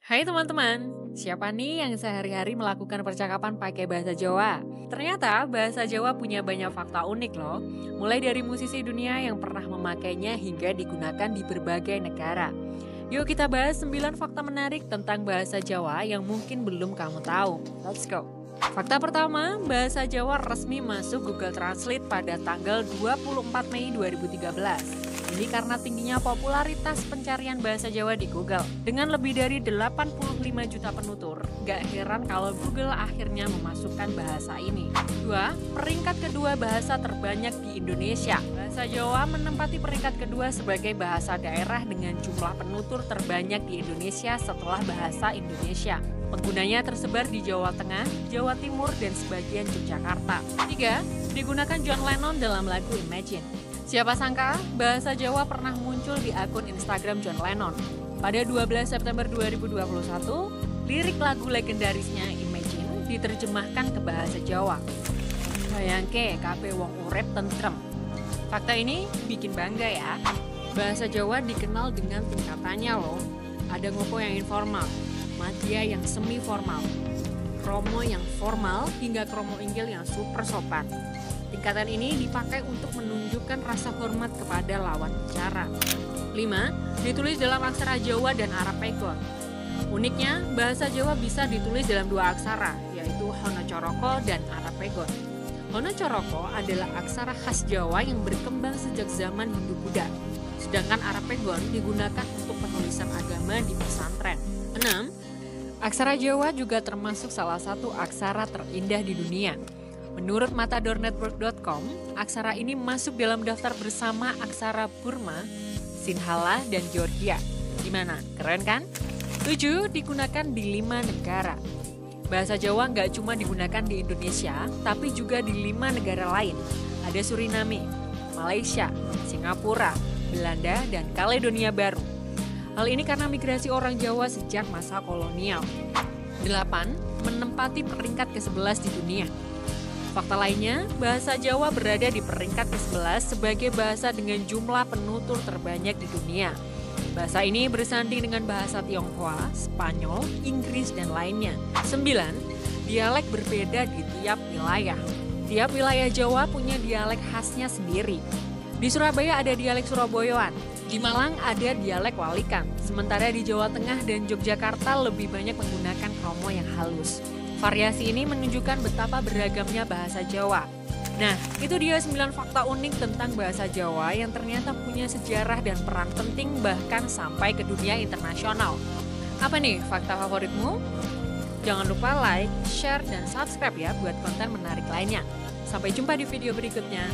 Hai teman-teman, siapa nih yang sehari-hari melakukan percakapan pakai bahasa Jawa? Ternyata bahasa Jawa punya banyak fakta unik loh, mulai dari musisi dunia yang pernah memakainya hingga digunakan di berbagai negara. Yuk kita bahas 9 fakta menarik tentang bahasa Jawa yang mungkin belum kamu tahu. Let's go! Fakta pertama, bahasa Jawa resmi masuk Google Translate pada tanggal 24 Mei 2013. Ini karena tingginya popularitas pencarian bahasa Jawa di Google. Dengan lebih dari 85 juta penutur, gak heran kalau Google akhirnya memasukkan bahasa ini. 2. Peringkat kedua bahasa terbanyak di Indonesia. Bahasa Jawa menempati peringkat kedua sebagai bahasa daerah dengan jumlah penutur terbanyak di Indonesia setelah bahasa Indonesia. Penggunanya tersebar di Jawa Tengah, Jawa Timur, dan sebagian Yogyakarta. 3. Digunakan John Lennon dalam lagu Imagine. Siapa sangka, bahasa Jawa pernah muncul di akun Instagram John Lennon. Pada 12 September 2021, lirik lagu legendarisnya Imagine diterjemahkan ke bahasa Jawa. Bayangke kabeh wong urip tentrem. Fakta ini bikin bangga ya. Bahasa Jawa dikenal dengan tingkatannya loh. Ada ngopo yang informal, madya yang semi formal, kromo yang formal, hingga kromo inggil yang super sopan. Tingkatan ini dipakai untuk menunjukkan rasa hormat kepada lawan bicara. 5. Ditulis dalam aksara Jawa dan Arapegon. Uniknya, bahasa Jawa bisa ditulis dalam dua aksara, yaitu Hanacaraka dan Arapegon. Hanacaraka adalah aksara khas Jawa yang berkembang sejak zaman Hindu-Buddha, sedangkan Arapegon digunakan untuk penulisan agama di pesantren. 6. Aksara Jawa juga termasuk salah satu aksara terindah di dunia. Menurut matadornetwork.com, aksara ini masuk dalam daftar bersama aksara Burma, Sinhala, dan Georgia. Gimana? Keren kan? 7. Digunakan di 5 negara. Bahasa Jawa nggak cuma digunakan di Indonesia, tapi juga di 5 negara lain. Ada Suriname, Malaysia, Singapura, Belanda, dan Kaledonia Baru. Hal ini karena migrasi orang Jawa sejak masa kolonial. 8. Menempati peringkat ke-11 di dunia. Fakta lainnya, bahasa Jawa berada di peringkat ke-11 sebagai bahasa dengan jumlah penutur terbanyak di dunia. Bahasa ini bersanding dengan bahasa Tionghoa, Spanyol, Inggris, dan lainnya. 9. Dialek berbeda di tiap wilayah. Tiap wilayah Jawa punya dialek khasnya sendiri. Di Surabaya ada dialek Surabayaan, di Malang ada dialek Walikan, sementara di Jawa Tengah dan Yogyakarta lebih banyak menggunakan kromo yang halus. Variasi ini menunjukkan betapa beragamnya bahasa Jawa. Nah, itu dia 9 fakta unik tentang bahasa Jawa yang ternyata punya sejarah dan peran penting bahkan sampai ke dunia internasional. Apa nih fakta favoritmu? Jangan lupa like, share, dan subscribe ya buat konten menarik lainnya. Sampai jumpa di video berikutnya.